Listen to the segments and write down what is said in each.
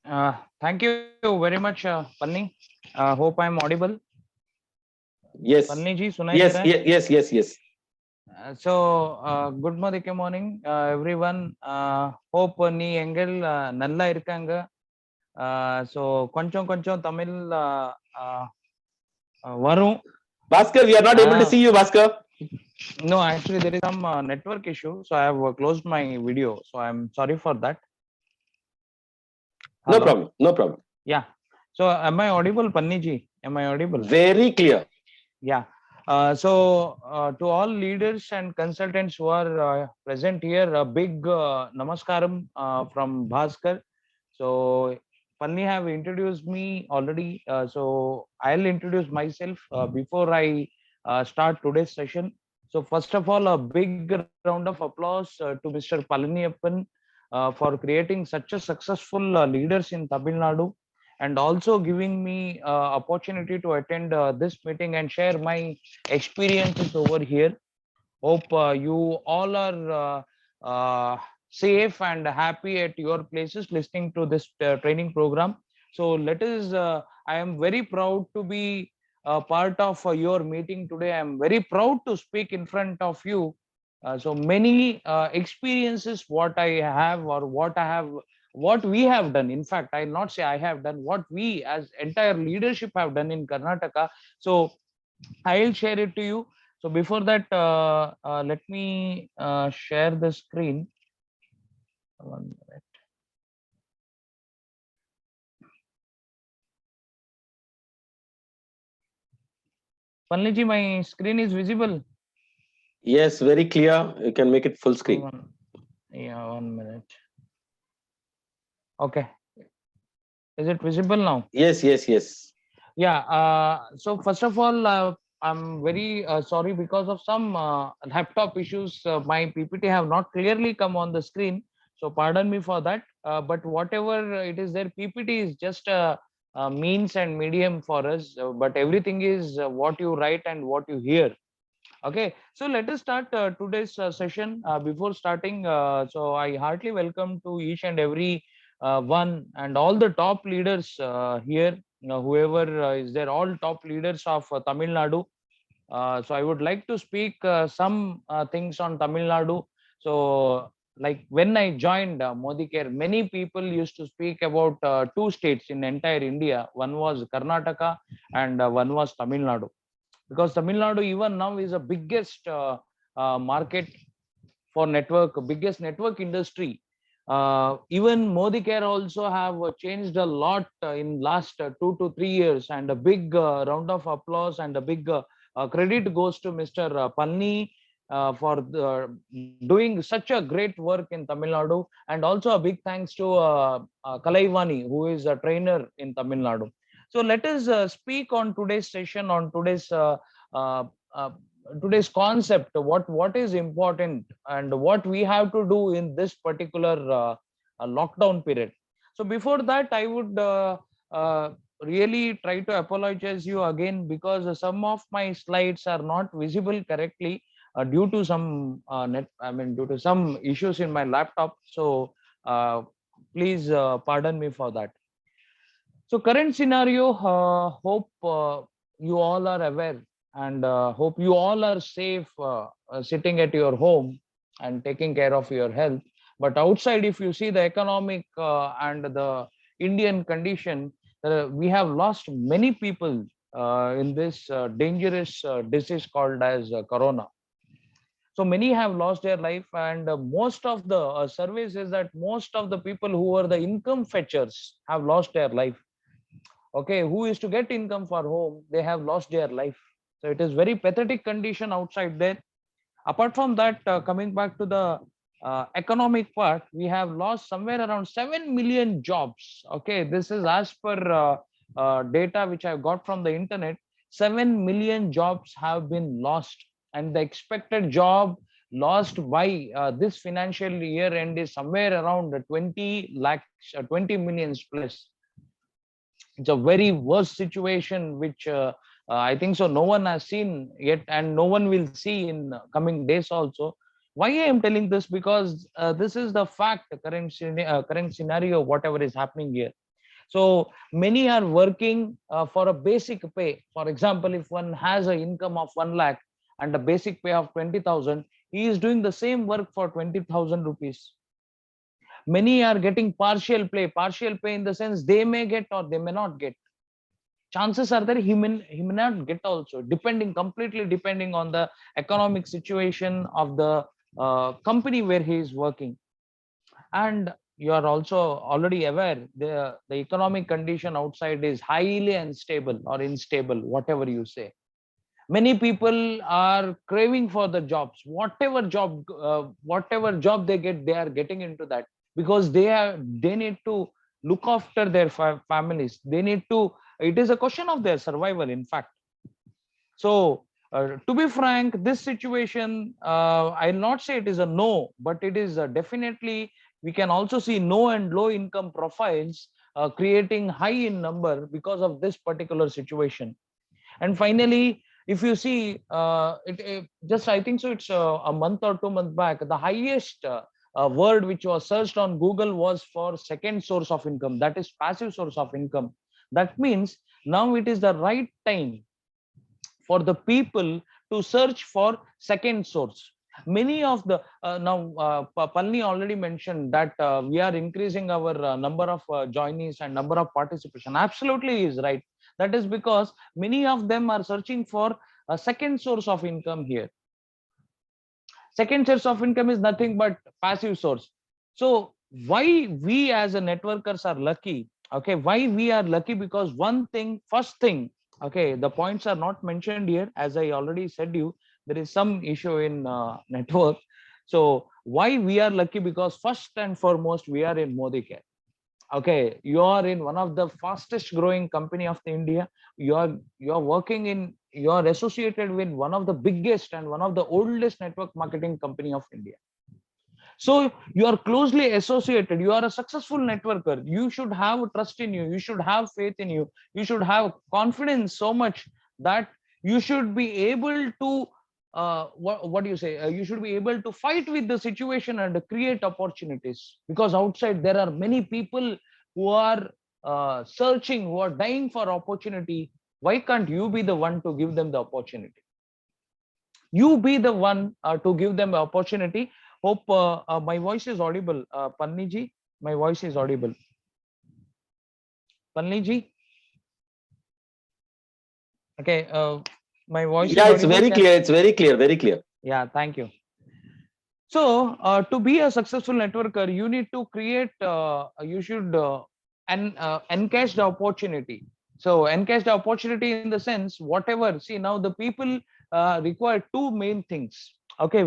Thank you very much, Panni. Hope I'm audible. Yes, Panni ji, सुनाई दे yes, रहा है? yes, yes, yes, yes. Good morning, everyone. Hope நீ எங்கள் நல்லா இருக்காங்க. கொஞ்சம் தமிழ் வரும். Bhaskar, we are not able to Uh, see you, Bhaskar. no, actually there is some network issue, so I have closed my video. So I'm sorry for that. No Hello. problem, no problem. Yeah. So am I audible, Panni ji? Am I audible? Very clear. Yeah. To all leaders and consultants who are present here, a big namaskaram from Bhaskar. So, Panni have introduced me already. So, I'll introduce myself before I start today's session. So, first of all, a big round of applause to Mr. Palaniappan for creating such a successful leaders in Tamil Nadu, and also giving me opportunity to attend this meeting and share my experiences over here. Hope you all are safe and happy at your places listening to this training program. So let us I am very proud to be a part of your meeting today. I am very proud to speak in front of you. So many experiences what I have, or what we have done. In fact, I'll not say I have done, what we as entire leadership have done in Karnataka. So I'll share it to you. So before that, let me share the screen. One minute. Panliji, my screen is visible. Yes, very clear. You can make it full screen. Yeah, 1 minute. Okay. Is it visible now? Yes, yes, yes. Yeah. So first of all, I'm very sorry because of some laptop issues. My PPT have not clearly come on the screen. So pardon me for that. But whatever it is there, PPT is just a means and medium for us. But everything is what you write and what you hear. Okay, so let us start today's session. Before starting, so I heartily welcome to each and every one and all the top leaders here, whoever is there, all top leaders of Tamil Nadu. So I would like to speak some things on Tamil Nadu. So like when I joined Modi Care, many people used to speak about two states in entire India. One was Karnataka and one was Tamil Nadu, because Tamil Nadu even now is the biggest market for network, biggest network industry. Even Modi Care also have changed a lot in last 2 to 3 years, and a big round of applause and a big credit goes to Mr. Panni for doing such a great work in Tamil Nadu, and also a big thanks to Kalaivani, who is a trainer in Tamil Nadu. So let us speak on today's session, on uh, uh, today's concept, what is important and what we have to do in this particular lockdown period. So before that, I would uh, really try to apologize you again, because some of my slides are not visible correctly due to some due to some issues in my laptop. So uh, please pardon me for that. So current scenario, hope you all are aware, and hope you all are safe sitting at your home and taking care of your health. But outside, if you see the economic and the Indian condition, we have lost many people in this dangerous disease called as corona. So many have lost their life, and most of the surveys is that most of the people who are the income fetchers have lost their life. Okay, who is to get income for home, they have lost their life. So it is very pathetic condition outside there. Apart from that, coming back to the economic part, we have lost somewhere around 7 million jobs. Okay, this is as per data which I got from the internet. 7 million jobs have been lost, and the expected job lost by this financial year end is somewhere around 20 lakhs, 20 millions plus. It's a very worst situation which I think so no one has seen yet, and no one will see in coming days also. Why I am telling this? Because this is the fact, current scenario, whatever is happening here. So many are working for a basic pay. For example, if one has an income of 1 lakh and a basic pay of 20,000, he is doing the same work for 20,000 rupees. Many are getting partial pay in the sense they may get or they may not get. Chances are that he may not get also, depending completely depending on the economic situation of the company where he is working. And you are also already aware the economic condition outside is highly unstable or unstable, whatever you say. Many people are craving for the jobs, whatever job they get, they are getting into that, because they need to look after their families. They need to, it is a question of their survival, in fact. So to be frank, this situation, I'll not say it is a no, but it is definitely, we can also see no and low income profiles creating high in number because of this particular situation. And finally, if you see, just I think so, it's a month or 2 months back, the highest word which was searched on Google was for second source of income, that is passive source of income. That means now it is the right time for the people to search for second source. Many of the now Palni already mentioned that we are increasing our number of joinees and number of participation. Absolutely is right. That is because many of them are searching for a second source of income here. Second source of income is nothing but passive source. So why we as a networkers are lucky? Okay, why we are lucky? Because one thing, first thing, okay, the points are not mentioned here, as I already said you, there is some issue in network. So why we are lucky? Because first and foremost, we are in Modi care. Okay, you are in one of the fastest growing company of the India. You are working in, you are associated with one of the biggest and one of the oldest network marketing company of India. So you are closely associated, you are a successful networker. You should have trust in you, you should have faith in you, you should have confidence so much that you should be able to what do you say, you should be able to fight with the situation and create opportunities, because outside there are many people who are searching, who are dying for opportunity. Why can't you be the one to give them the opportunity? You be the one to give them the opportunity. Hope my voice is audible, Panni ji. My voice is audible, Panni ji. Okay, my voice is Yeah, it's audible. very clear. It's very clear. Very clear. Yeah, thank you. So to be a successful networker, you need to create. You should encash the opportunity. So encash the opportunity in the sense, whatever. See, now the people require two main things. Okay,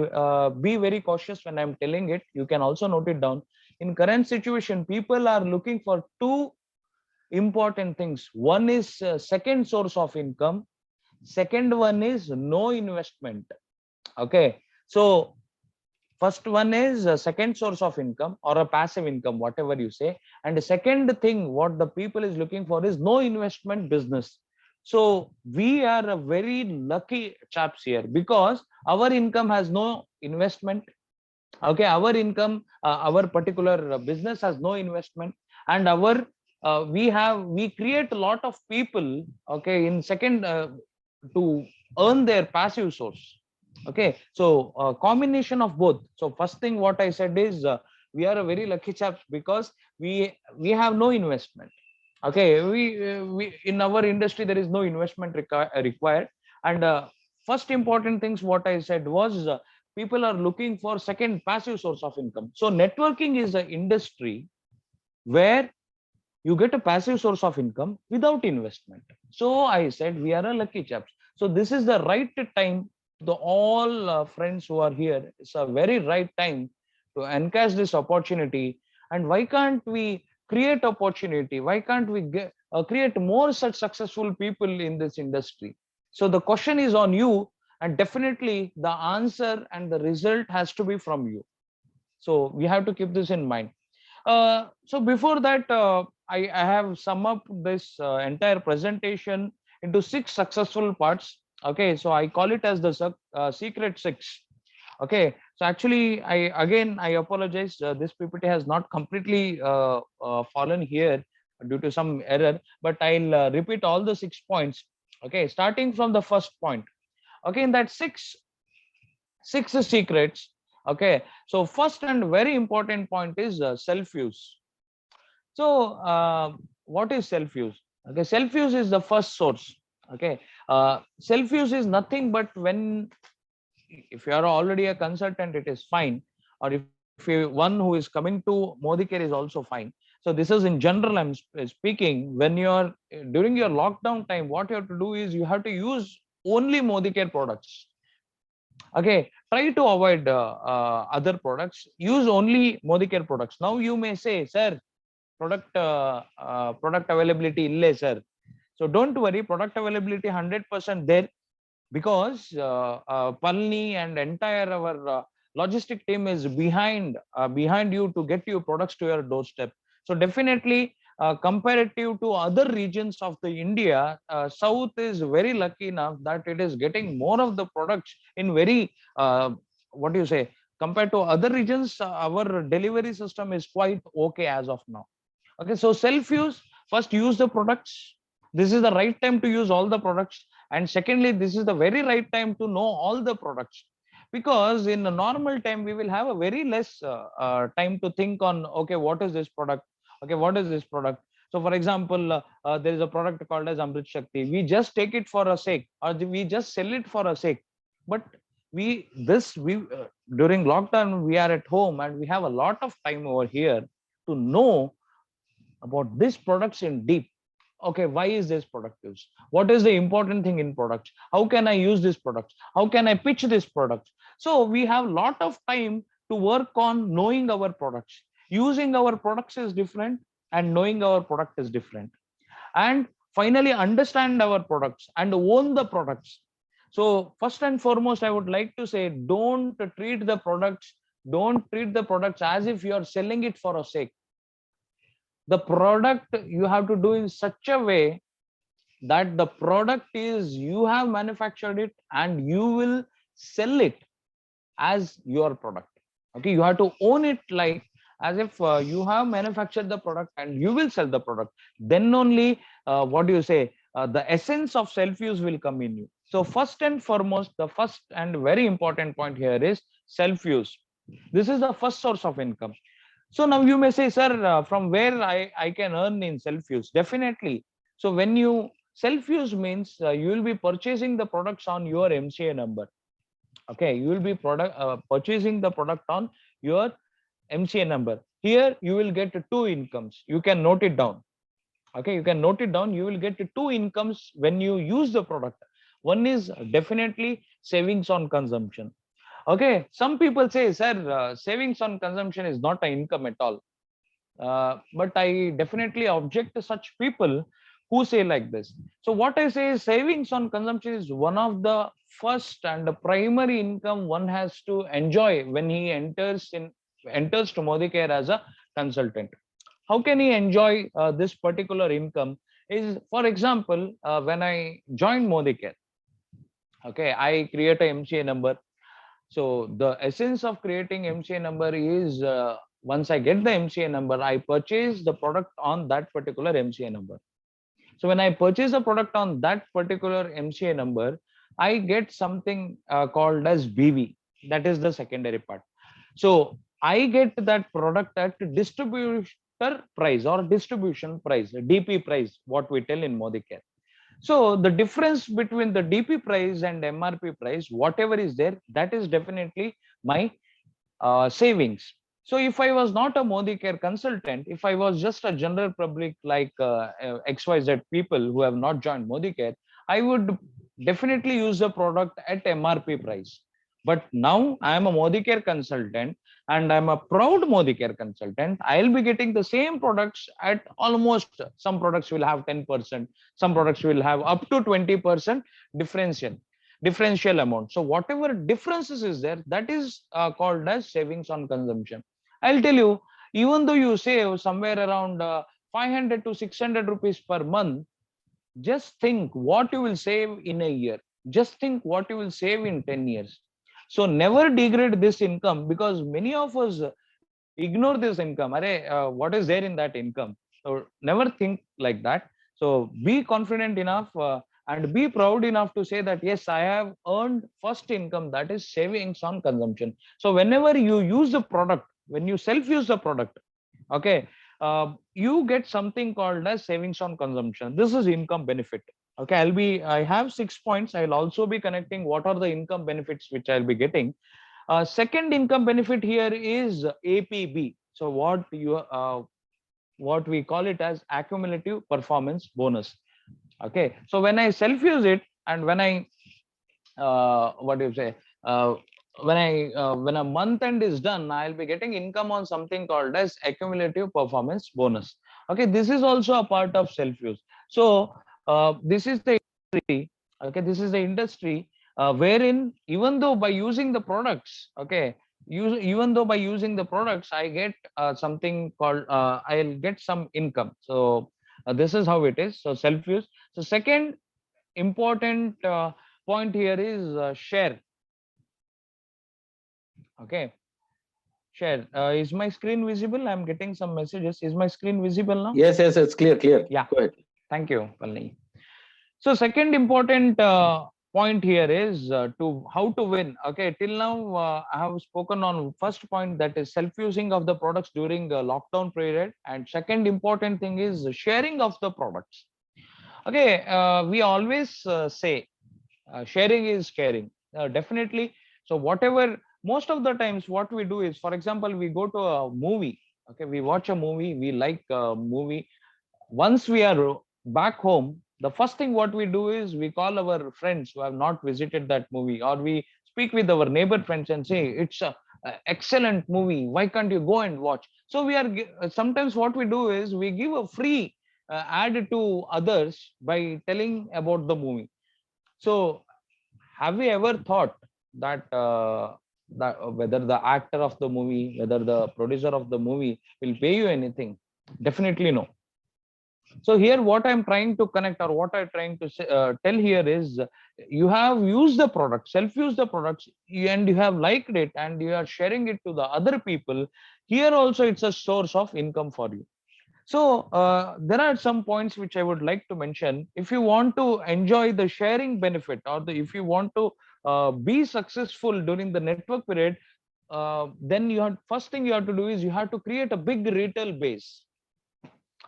be very cautious when I'm telling it. You can also note it down. In current situation, people are looking for two important things. One is second source of income. Second one is no investment. Okay, so first one is a second source of income or a passive income, whatever you say. And the second thing what the people is looking for is no investment business. So we are a very lucky chaps here, because our income has no investment. Okay, our income, our particular business has no investment. And our we create a lot of people, okay, in second to earn their passive source. Okay, so combination of both. So first thing what I said is we are a very lucky chaps because we have no investment. Okay, we in our industry there is no investment required. And first important things what I said was people are looking for second passive source of income. So networking is an industry where you get a passive source of income without investment. So I said we are a lucky chaps. So this is the right time. The all friends who are here, it's a very right time to encash this opportunity. And why can't we create opportunity? Why can't we create more such successful people in this industry? So the question is on you, and definitely the answer and the result has to be from you. So we have to keep this in mind. So before that, I have sum up this entire presentation into 6 successful parts. Okay, so I call it as the secret six. Okay, so actually, I apologize. This PPT has not completely fallen here due to some error, but I'll repeat all the 6 points. Okay, starting from the first point. Okay, in that six secrets. Okay, so first and very important point is self use. So what is self use? Okay, self use is the first source. Okay, self use is nothing but when, if you are already a consultant, it is fine. Or if you one who is coming to Modicare is also fine. So this is in general I'm speaking. When you are during your lockdown time, what you have to do is you have to use only Modicare products. Okay, try to avoid other products. Use only Modicare products. Now you may say, sir, product availability ille, sir. So don't worry, product availability 100% there, because Palni and entire our logistic team is behind you to get your products to your doorstep. So definitely, comparative to other regions of the India, South is very lucky enough that it is getting more of the products in very what do you say, compared to other regions. Our delivery system is quite okay as of now. Okay, so self use, first use the products. This is the right time to use all the products. And secondly, this is the very right time to know all the products, because in a normal time we will have a very less time to think on, okay, what is this product, okay, what is this product. So for example, there is a product called as Amrit Shakti. We just take it for a sake, or we just sell it for a sake. But we during lockdown we are at home and we have a lot of time over here to know about these products in deep. Okay, why is this product used? What is the important thing in products? How can I use this product? How can I pitch this product? So we have a lot of time to work on knowing our products. Using our products is different, and knowing our product is different. And finally, understand our products and own the products. So first and foremost, I would like to say, don't treat the products as if you are selling it for a sake. The product you have to do in such a way that the product is, you have manufactured it and you will sell it as your product. Okay, you have to own it like as if you have manufactured the product and you will sell the product. Then only what do you say, the essence of self use will come in you. So first and foremost, the first and very important point here is self use. This is the first source of income. So now you may say, sir, from where I can earn in self-use? Definitely. So when you self-use means you will be purchasing the products on your MCA number. Okay, you will be purchasing the product on your MCA number. Here you will get two incomes. You can note it down. Okay, you can note it down. You will get two incomes when you use the product. One is definitely savings on consumption. Okay, some people say, sir, savings on consumption is not an income at all. But I definitely object to such people who say like this. So what I say is, savings on consumption is one of the first and the primary income one has to enjoy when he enters to Modicare as a consultant. How can he enjoy this particular income? Is, for example, when I joined Modicare, okay, I create a MCA number. So the essence of creating MCA number is, once I get the MCA number, I purchase the product on that particular MCA number. So when I purchase a product on that particular MCA number, I get something called as BV. That is the secondary part. So I get that product at distributor price or distribution price, DP price, what we tell in Modicare. So the difference between the DP price and MRP price, whatever is there, that is definitely my savings. So if I was not a Modicare consultant, if I was just a general public like XYZ people who have not joined Modicare, I would definitely use the product at MRP price. But now I am a Modicare consultant and I'm a proud Modicare consultant. I'll be getting the same products at almost, some products will have 10%, some products will have up to 20% differential amount. So whatever differences is there, that is called as savings on consumption. I'll tell you, even though you save somewhere around 500 to 600 rupees per month, just think what you will save in a year. Just think what you will save in 10 years. So never degrade this income, because many of us ignore this income. What is there in that income? So never think like that. So be confident enough and be proud enough to say that yes, I have earned first income, that is savings on consumption. So whenever you use the product, when you self use the product, okay, you get something called as savings on consumption. This is income benefit. Okay, I have 6 points. I'll also be connecting what are the income benefits which I'll be getting. Second income benefit here is APB. So what we call it as accumulative performance bonus. Okay, so when I self use it, and when I what do you say, uh, when a month end is done, I'll be getting income on something called as accumulative performance bonus. Okay, this is also a part of self use. So this is the industry. Okay, this is the industry wherein even though by using the products, okay, even though by using the products I get something called I'll get some income. So this is how it is. So self use. So second important point here is share. Okay, share. Is my screen visible? I'm getting some messages. Is my screen visible now? Yes, yes, it's clear, clear. Yeah, Go ahead. thank you, Palni. So second important point here is to how to win. Okay, till now I have spoken on first point, that is self-using of the products during lockdown period, and second important thing is sharing of the products. Okay, we always say sharing is caring. Definitely. So whatever, most of the times what we do is, for example, we go to a movie. Okay, we watch a movie, we like a movie. Once we are back home, the first thing what we do is we call our friends who have not visited that movie, or we speak with our neighbor friends and say it's a excellent movie, why can't you go and watch. So we are sometimes what we do is we give a free ad to others by telling about the movie. So have we ever thought that whether the actor of the movie, whether the producer of the movie will pay you anything? Definitely no. So here what I'm trying to connect, or what I'm trying to say, tell here is, you have used the product, self use the products, and you have liked it and you are sharing it to the other people. Here also it's a source of income for you. So there are some points which I would like to mention. If you want to enjoy the sharing benefit, or if you want to be successful during the network period, then you have, first thing you have to do is you have to create a big retail base.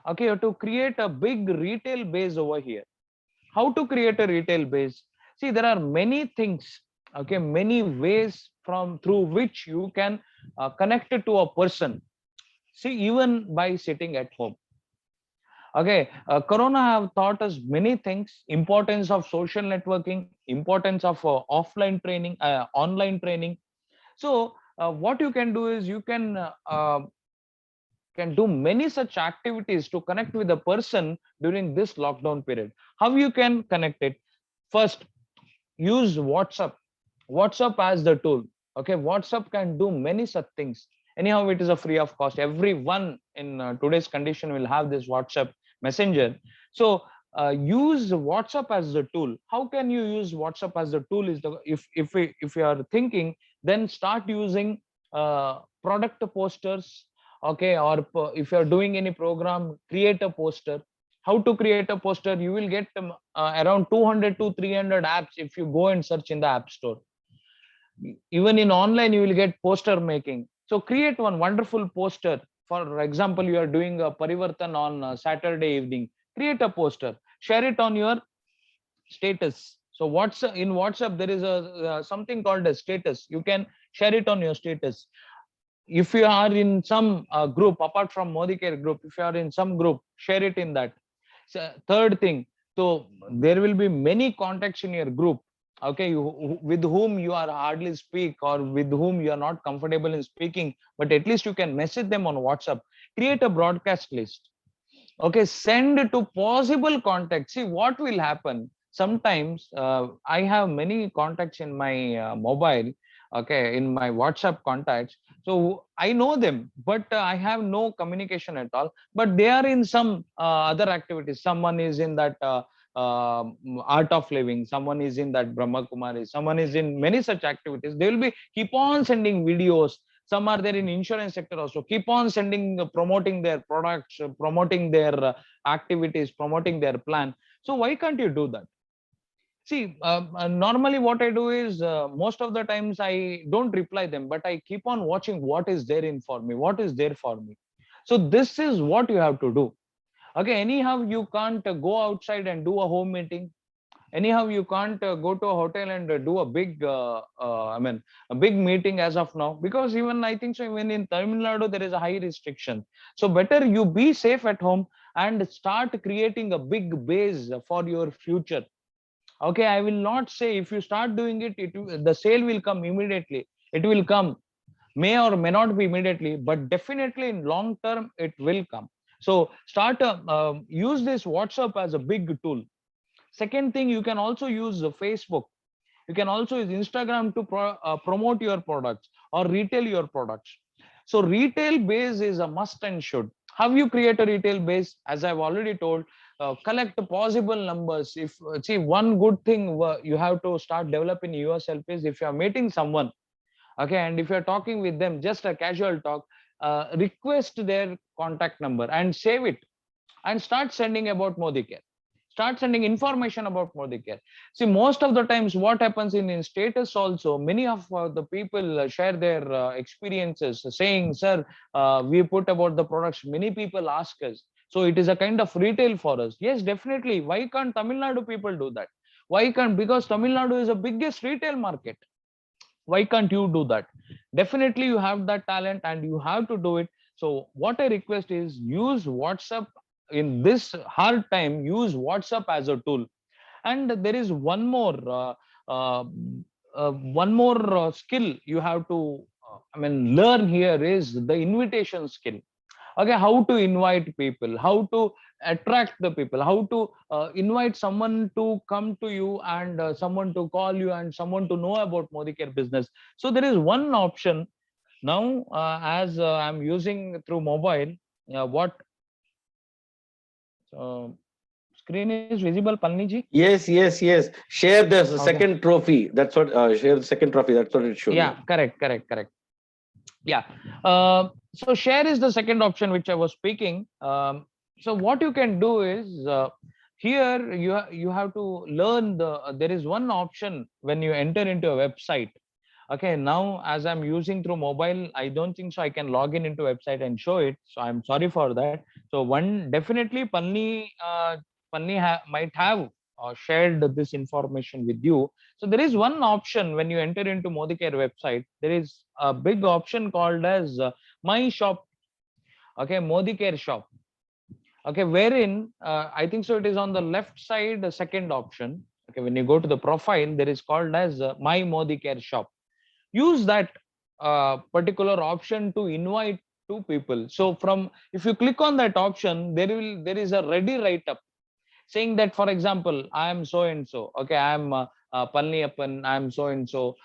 Okay, you have to create a big retail base over here. How to create a retail base? See, there are many things. Okay, many ways from through which you can connect it to a person. See, even by sitting at home. Okay, Corona have taught us many things: importance of social networking, importance of offline training, online training. So, what you can do is you can do many such activities to connect with a person during this lockdown period. How you can connect it? First, use WhatsApp. WhatsApp as the tool. Okay, WhatsApp can do many such things. Anyhow, it is a free of cost. Everyone in today's condition will have this WhatsApp messenger. So use WhatsApp as the tool. How can you use WhatsApp as the tool? Is the if you are thinking, then start using product posters. Okay, or if you are doing any program, create a poster. How to create a poster? You will get around 200 to 300 apps if you go and search in the app store. Even in online you will get poster making. So create one wonderful poster. For example, you are doing a parivartan on Saturday evening, create a poster, share it on your status. So what's in WhatsApp, there is a something called a status. You can share it on your status. If you are in some group apart from Modi Care group, if you are in some group, share it in that. So, third thing, so there will be many contacts in your group. Okay, with whom you are hardly speak, or with whom you are not comfortable in speaking, but at least you can message them on WhatsApp. Create a broadcast list. Okay, send to possible contacts. See what will happen. Sometimes I have many contacts in my mobile, okay, in my WhatsApp contacts. So I know them, but I have no communication at all, but they are in some other activities. Someone is in that art of living, someone is in that Brahma Kumari, someone is in many such activities. They will be keep on sending videos. some are there in insurance sector also. Keep on sending, promoting their products, promoting their activities, promoting their plan. So why can't you do that? See, normally what I do is, most of the times I don't reply them, but I keep on watching what is there in for me, what is there for me. So this is what you have to do. Okay, anyhow, you can't go outside and do a home meeting. Anyhow, you can't go to a hotel and do a big, I mean, a big meeting as of now, because even I think so, even in Tamil Nadu, there is a high restriction. So better you be safe at home and start creating a big base for your future. Okay, I will not say if you start doing it, the sale will come immediately. It will come, may or may not be immediately, but definitely in long term it will come. So start use this WhatsApp as a big tool. Second thing, you can also use Facebook. You can also use Instagram to promote your products or retail your products. So retail base is a must and should. How you create a retail base? As I've already told, collect possible numbers. If see, one good thing you have to start developing yourself is, if you are meeting someone, okay, and if you're talking with them, just a casual talk, request their contact number and save it, and start sending about Modi Care. Start sending information about Modi Care. See, most of the times what happens in status also, many of the people share their experiences saying, sir, we put about the products, many people ask us. So it is a kind of retail for us. Yes, definitely. Why can't Tamil Nadu people do that? Why can't? Because Tamil Nadu is the biggest retail market. Why can't you do that? Definitely you have that talent and you have to do it. So what I request is, use WhatsApp in this hard time. Use WhatsApp as a tool. And there is uh, one more skill you have to learn here, is the invitation skill. Okay, how to invite people, how to attract the people, how to invite someone to come to you, and someone to call you, and someone to know about Modi Care business. So there is one option now, as I'm using through mobile, what uh, screen is visible, Palni ji? Yes, yes, yes. Share the Okay, second trophy. That's what. Share the second trophy. That's what it's showing. yeah, correct. Yeah. So share is the second option which I was speaking. So what you can do is, here you have to learn there is one option when you enter into a website. Okay, now as I'm using through mobile, I don't think so I can log in into website and show it. So I'm sorry for that. So one, definitely Panni might have shared this information with you. So there is one option when you enter into Modi Care website. There is a big option called as My Shop. Okay, Modi Care Shop. Okay, wherein I think so it is on the left side, the second option. Okay, when you go to the profile, there is called as My Modi Care Shop. Use that particular option to invite two people. So from, if you click on that option, there is a ready write up saying that, for example, I am so and so. Okay, I am Palniappan, I am so and so,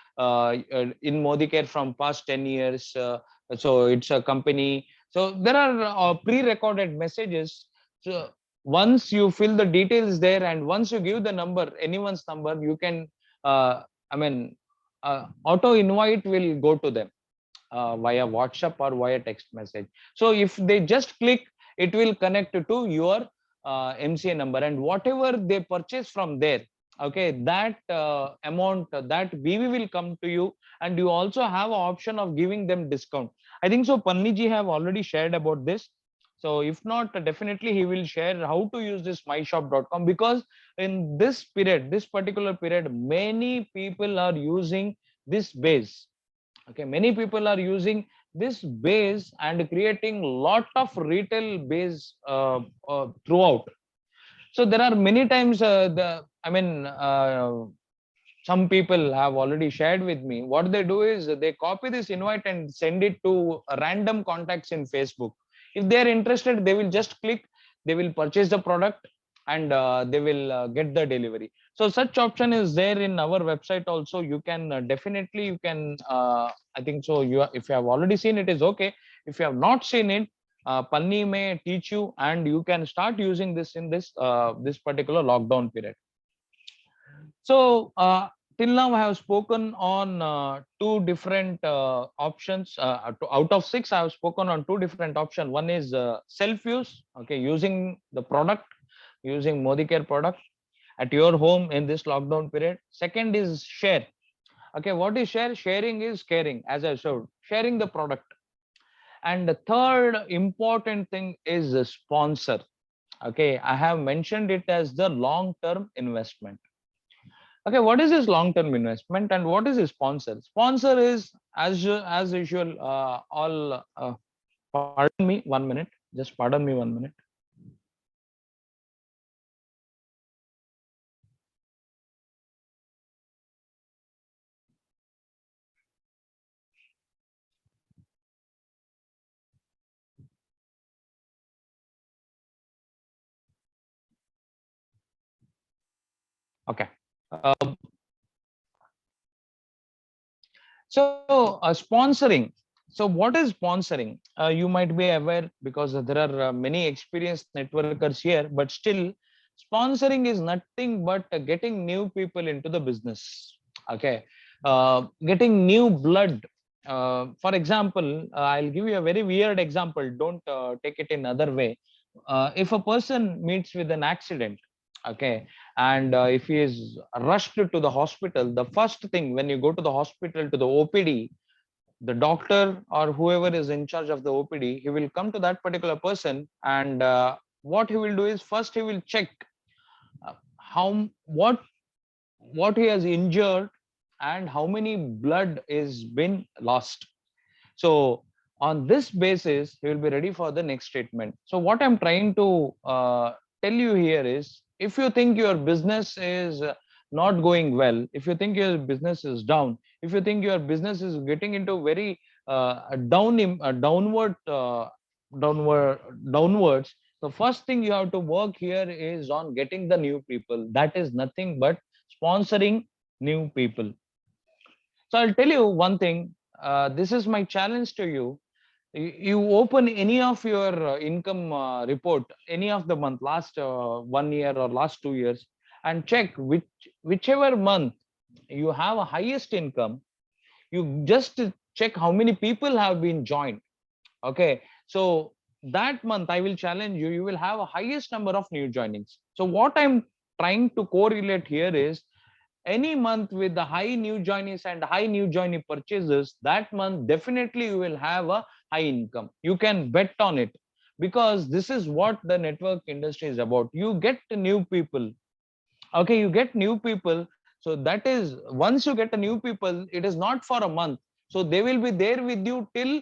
in Modi Care from past 10 years. So it's a company. So there are pre-recorded messages. So once you fill the details there, and once you give the number, anyone's number, you can uh, i mean auto invite will go to them via WhatsApp or via text message. So if they just click, it will connect to your MCA number, and whatever they purchase from there, okay, that amount, that BV will come to you, and you also have an option of giving them discount. I think so Panni ji have already shared about this. So if not, definitely he will share how to use this myshop.com, because in this period, this particular period, many people are using this base. Okay, many people are using this base and creating lot of retail base throughout. So there are many times the I mean some people have already shared with me, what they do is they copy this invite and send it to random contacts in Facebook. If they are interested, they will just click, they will purchase the product, and they will get the delivery. So such option is there in our website also. You can definitely, you can I think so, if you have already seen it, is okay. If you have not seen it, Panni may teach you, and you can start using this in this particular lockdown period. So till now I have spoken on two different options. Out of six, I have spoken on two different options. One is self-use, okay, using the product, using Modicare product at your home in this lockdown period. Second is share. Okay, what is share? Sharing is caring, as I showed, sharing the product. And the third important thing is a sponsor. Okay, I have mentioned it as the long-term investment. Okay, what is this long-term investment and what is a sponsor? Sponsor is as usual. All pardon me 1 minute. Just pardon me 1 minute. Okay. Uh, sponsoring. So what is sponsoring? You might be aware because there are many experienced networkers here, but still, sponsoring is nothing but getting new people into the business. Okay, getting new blood. For example, I'll give you a very weird example. Don't take it in other way. If a person meets with an accident, okay, and if he is rushed to the hospital, the first thing when you go to the hospital to the OPD, the doctor or whoever is in charge of the OPD, he will come to that particular person, and what he will do is first he will check how what he has injured and how many blood is been lost. So on this basis, he will be ready for the next treatment. So what I'm trying to tell you here is, if you think your business is not going well, if you think your business is down, if you think your business is getting into very downward downwards, the first thing you have to work here is on getting the new people. That is nothing but sponsoring new people. So I'll tell you one thing. This is my challenge to you. You open any of your income report, any of the month, last 1 year or last 2 years, and check whichever month you have a highest income. You just check how many people have been joined. Okay, so that month I will challenge you. You will have a highest number of new joinings. So what I'm trying to correlate here is, any month with the high new joinees and high new joinee purchases, that month definitely you will have a high income. You can bet on it, because this is what the network industry is about. You get new people. Okay, you get new people. So that is, once you get a new people, it is not for a month. So they will be there with you till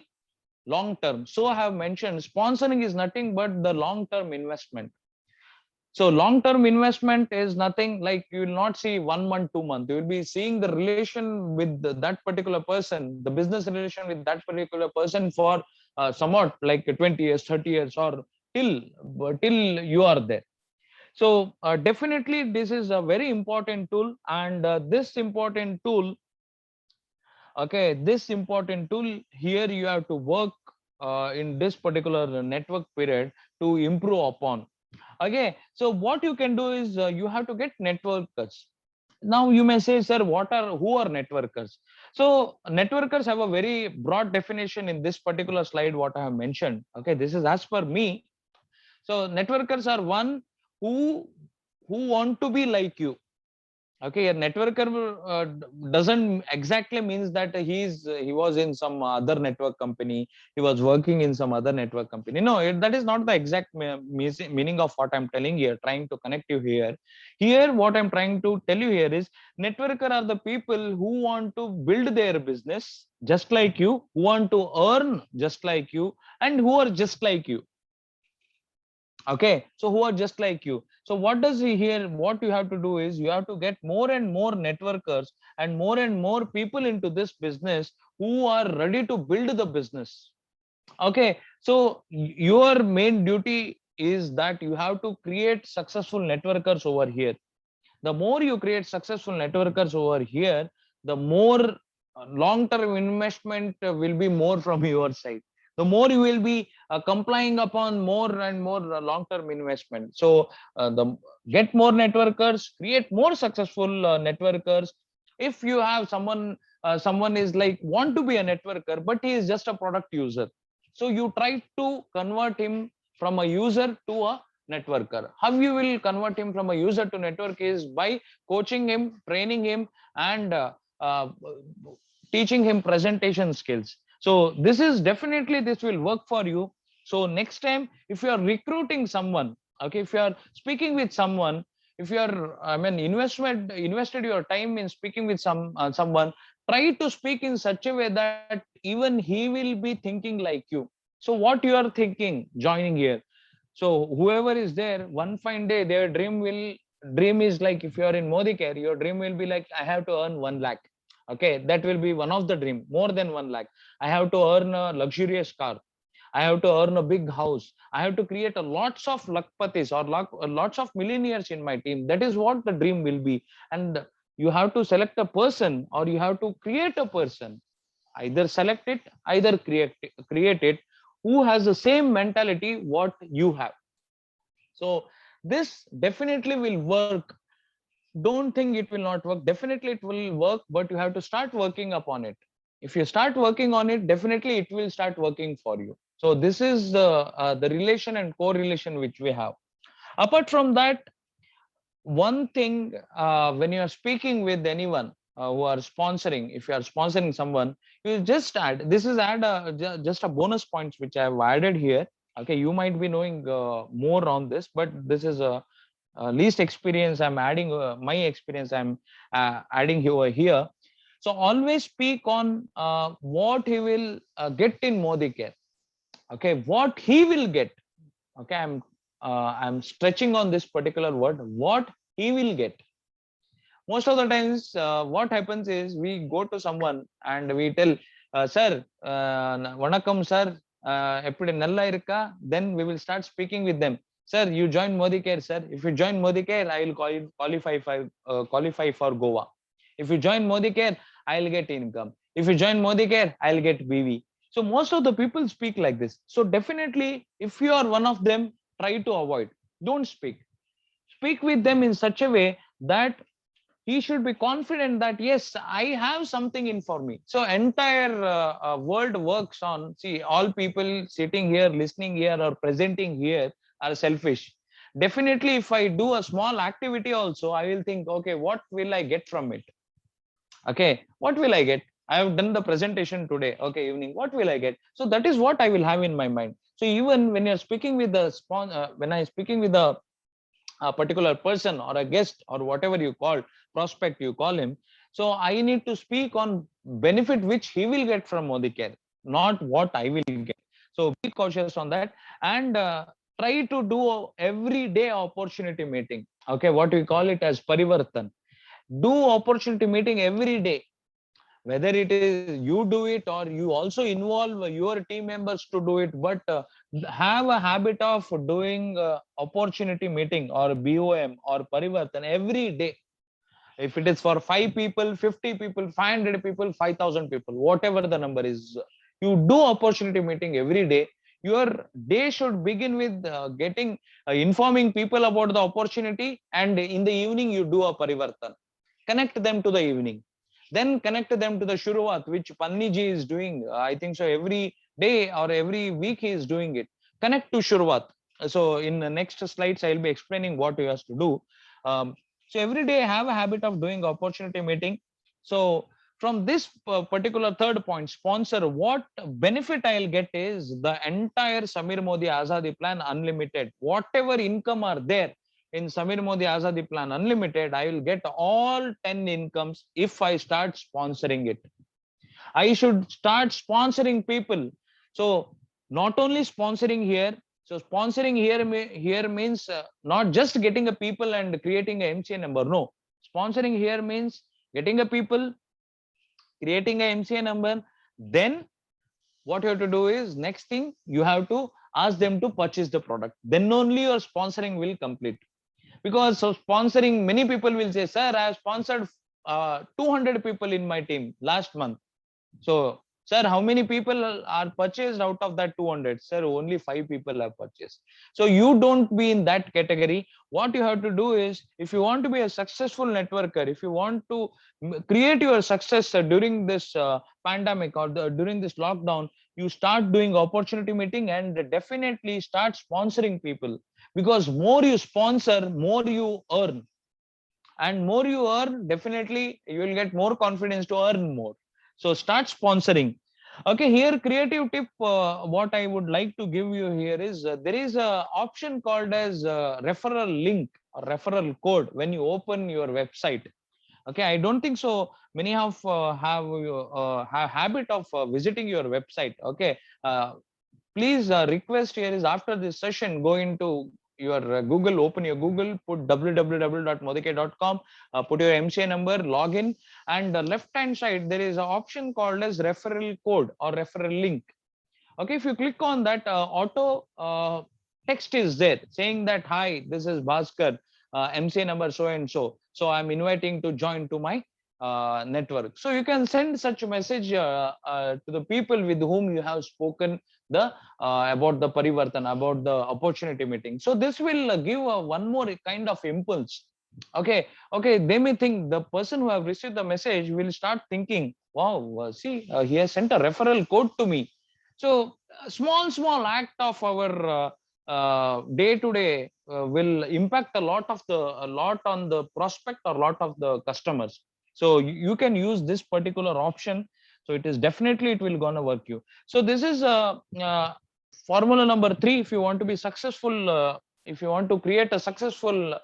long term. So I have mentioned sponsoring is nothing but the long term investment. So long-term investment is nothing like, you will not see 1 month, 2 months. You will be seeing the relation with that particular person, the business relation with that particular person for somewhat like 20 years, 30 years, or till till you are there. So definitely this is a very important tool, and this important tool, okay, this important tool here you have to work in this particular network period to improve upon. Okay, so what you can do is you have to get networkers. Now you may say, sir, who are networkers? So networkers have a very broad definition in this particular slide what I have mentioned. Okay, this is as per me. So networkers are one who want to be like you. Okay, a networker doesn't exactly means that he was in some other network company, he was working in some other network company. No, that is not the exact meaning of what I'm telling here, trying to connect you here. Here, what I'm trying to tell you here is, networker are the people who want to build their business just like you, who want to earn just like you, and who are just like you. Okay, so who are just like you. So what does he here, what you have to do is, you have to get more and more networkers and more people into this business who are ready to build the business. Okay, so your main duty is that you have to create successful networkers over here. The more you create successful networkers over here, the more long term investment will be more from your side. The more you will be complying upon more and more long term investment. So the get more networkers, create more successful networkers, If you have someone is like want to be a networker, but he is just a product user, so you try to convert him from a user to a networker. How you will convert him from a user to network is by coaching him, training him, and uh, teaching him presentation skills. So this is definitely, this will work for you. So next time if you are recruiting someone, okay, if you are speaking with someone, if you are, I mean, invested your time in speaking with someone, try to speak in such a way that even he will be thinking like you. So what you are thinking joining here, so whoever is there, one fine day their dream is like, if you are in Modicare, your dream will be like, I have to earn 1 lakh. Okay, that will be one of the dream, more than 1 lakh. I have to earn a luxurious car. I have to earn a big house. I have to create a lots of lakpatis or lots of millionaires in my team. That is what the dream will be. And you have to select a person, or you have to create a person. Either select it, either create it, who has the same mentality what you have. So this definitely will work. Don't think it will not work. Definitely it will work, but you have to start working upon it. If you start working on it, definitely it will start working for you. So this is the relation and correlation which we have. Apart from that, one thing, when you are speaking with anyone who are sponsoring, if you are sponsoring someone, you just add, this is add just a bonus points which I have added here. Okay, you might be knowing more on this, but this is a least experience I'm adding, my experience I'm adding over here. So always speak on what he will get in Modi Care. Okay, what he will get. Okay, I'm stretching on this particular word, what he will get. Most of the times what happens is we go to someone and we tell, sir, vanakkam sir, eppadi nalla irukka, then we will start speaking with them. Sir, you join Modi Care, sir. If you join Modi Care, I will qualify for Goa. If you join Modi Care, I'll get income. If you join Modi Care, I'll get BV. So most of the people speak like this. So definitely, if you are one of them, try to avoid. Don't speak. Speak with them in such a way that he should be confident that yes, I have something in for me. So entire world works on, see, all people sitting here, listening here, or presenting here are selfish. Definitely if I do a small activity also, I will think, okay, what will I get from it? Okay, what will I get? I have done the presentation today, okay, evening, what will I get? So that is what I will have in my mind. So even when you're speaking with the when I speaking with a particular person or a guest or whatever you call, prospect you call him, so I need to speak on benefit which he will get from Modi Care, not what I will get. So be cautious on that. And try to do every day opportunity meeting. Okay, what we call it as parivartan. Do opportunity meeting every day, whether it is you do it or you also involve your team members to do it, but have a habit of doing opportunity meeting or BOM or parivartan every day. If it is for 5 people, 50 people, 500 people, 5,000 people, whatever the number is, you do opportunity meeting every day. Your day should begin with getting informing people about the opportunity, and in the evening you do a parivartan. Connect them to the evening, then connect them to the Shuruvat, which Panniji is doing. I think so every day or every week he is doing it. Connect to Shuruvat. So in the next slides, I will be explaining what he has to do. So every day have a habit of doing opportunity meeting. So from this particular third point, sponsor, what benefit I'll get is the entire Samir Modi Azadi plan unlimited. Whatever income are there in Samir Modi Azadi plan unlimited, I will get all 10 incomes if I start sponsoring it. I should start sponsoring people. So not only sponsoring here, so sponsoring here means not just getting a people and creating a MCA number. No, sponsoring here means getting a people, creating a MCA number. Then what you have to do is, next thing you have to ask them to purchase the product. Then only your sponsoring will complete. Because so sponsoring, many people will say, sir, I have sponsored 200 people in my team last month. So Sir, how many people are purchased out of that 200? Sir, only 5 people have purchased. So you don't be in that category. What you have to do is, if you want to be a successful networker, if you want to create your success during this pandemic or during this lockdown, you start doing opportunity meeting and definitely start sponsoring people, because more you sponsor, more you earn, and more you earn, definitely you will get more confidence to earn more. So start sponsoring. Okay, here creative tip, what I would like to give you here is, there is a option called as referral link or referral code when you open your website. Okay, I don't think so many have habit of visiting your website. Okay, uh, please, request here is, after this session, go into your Google, open your Google, put www.modike.com, put your MCA number, log in, and the left hand side there is an option called as referral code or referral link. Okay, if you click on that, auto text is there saying that, hi, this is Bhaskar, MCA number so and so, so I'm inviting to join to my network. So you can send such a message to the people with whom you have spoken the about the parivartan, about the opportunity meeting. So this will give one more kind of impulse. Okay, okay, they may think, the person who have received the message will start thinking, wow, see, he has sent a referral code to me. So small act of our day to day will impact a lot on the prospect or lot of the customers. So you can use this particular option. So it is definitely, it will gonna work you. So this is formula number 3. If you want to be successful, if you want to create a successful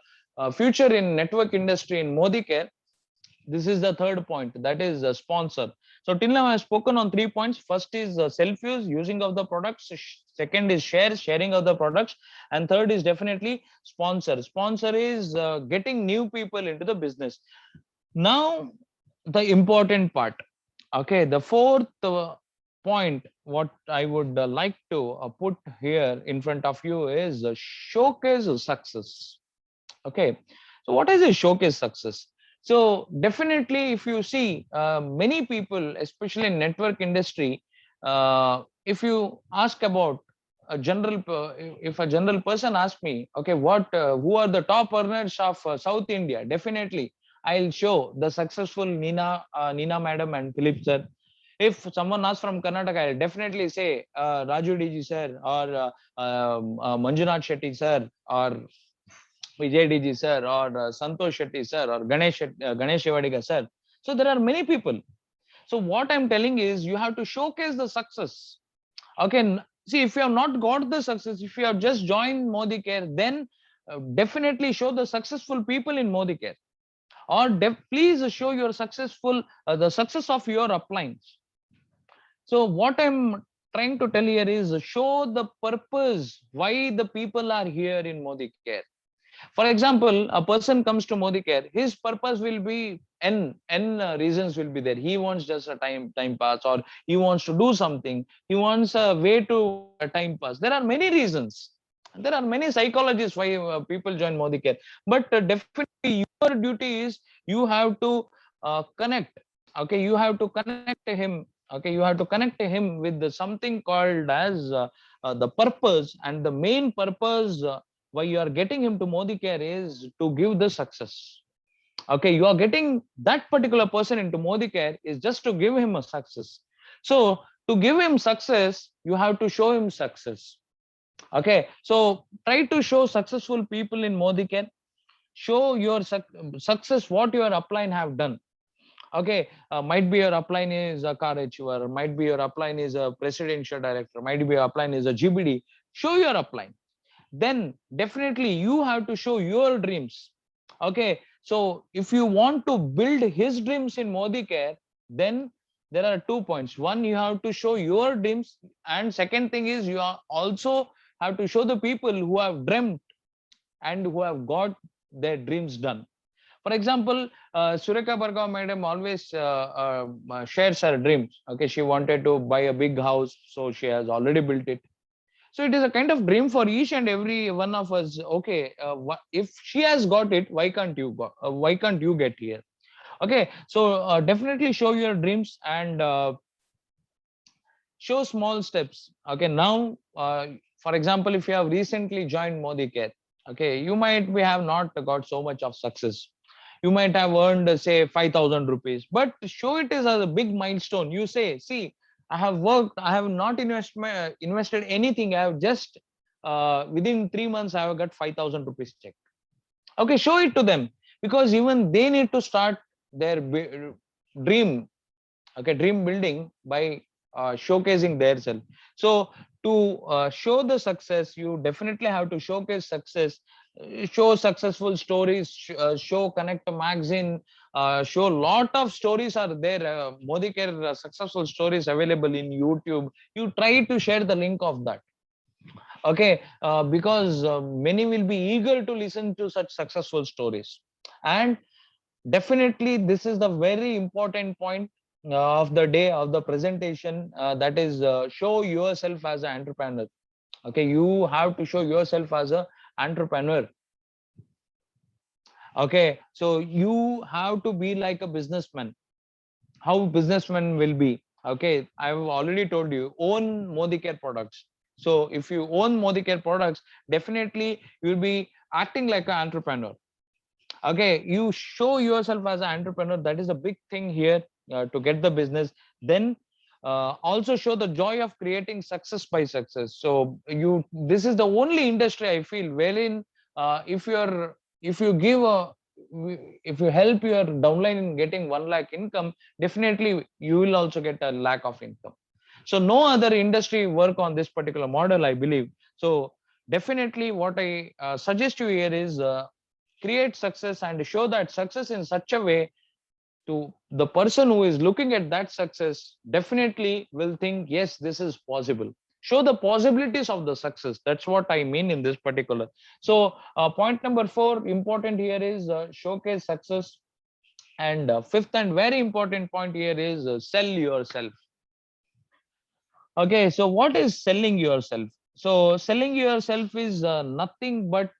future in network industry in Modicare, this is the third point, that is sponsor. So till now I have spoken on 3 points. First is self use, using of the products. Second is sharing of the products, and third is definitely sponsor. Sponsor is getting new people into the business. Now the important part. Okay, the fourth point what I would like to put here in front of you is showcase success. Okay, so what is a showcase success? So definitely, if you see, many people, especially in network industry, if you ask about a general, if a general person asks me, okay, what, who are the top earners of South India? Definitely, I'll show the successful Nina madam and Philip sir. If someone asks from Karnataka, I'll definitely say Raju DG sir, or Manjunath Shetty sir, or Vijay DG sir, or Santosh Shetty sir, or Ganesh Evadiga sir. So there are many people. So what I'm telling is, you have to showcase the success. Okay, see, if you have not got the success, if you have just joined Modi Care, then definitely show the successful people in Modi Care, or please show your successful the success of your uplines. So what I'm trying to tell here is, show the purpose why the people are here in Modi Care. For example, a person comes to Modi Care, his purpose will be n reasons will be there. He wants just a time pass, or he wants to do something. He wants a way to time pass. There are many reasons. There are many psychologists why people join Modi Care. But definitely, your duty is, you have to connect. Okay, you have to connect him. Okay, you have to connect him with something called as the purpose, and the main purpose why you are getting him to Modi Care is to give the success. Okay, you are getting that particular person into Modi Care is just to give him a success. So to give him success, you have to show him success. Okay, so try to show successful people in Modi Care. Show your success, what your upline have done. Okay, might be your upline is a car achiever, might be your upline is a presidential director, might be your upline is a GBD. Show your upline. Then definitely you have to show your dreams. Okay, so if you want to build his dreams in Modi Care, then there are 2 points. One, you have to show your dreams, and second thing is, you are also have to show the people who have dreamt and who have got their dreams done. For example, Sureka Bhargava madam always shares her dreams. Okay, she wanted to buy a big house, so she has already built it. So it is a kind of dream for each and every one of us. Okay, if she has got it, why can't you go, why can't you get here? Okay, so definitely show your dreams, and show small steps. Okay, now for example, if you have recently joined Modi Care, okay, you might be have not got so much of success. You might have earned say 5,000 rupees, but show it as a big milestone. You say, see, I have worked, I have not invested anything, I have just within 3 months I have got 5,000 rupees check. Okay, show it to them, because even they need to start their dream, okay, dream building by showcasing their self. So to show the success, you definitely have to showcase success, show successful stories, show Connect magazine, show lot of stories are there, Modi Care successful stories available in YouTube. You try to share the link of that. Okay, because many will be eager to listen to such successful stories. And definitely this is the very important point of the day of the presentation, that is show yourself as an entrepreneur. Okay, you have to show yourself as a entrepreneur. Okay, so you have to be like a businessman. How businessman will be? Okay, I've already told you, own Modi Care products. So if you own Modi Care products, definitely you will be acting like an entrepreneur. Okay, you show yourself as an entrepreneur, that is a big thing here, to get the business. Then also show the joy of creating success by success. So you, this is the only industry I feel wherein if you're, if you give a, if you help your downline in getting 1 lakh income, definitely you will also get a lakh of income. So no other industry work on this particular model, I believe. So definitely what I suggest you here is create success and show that success in such a way to the person who is looking at that success, definitely will think, yes, this is possible. Show the possibilities of the success. That's what I mean in this particular. So point number 4 important here is showcase success. And fifth and very important point here is sell yourself. Okay, so what is selling yourself? So selling yourself is nothing but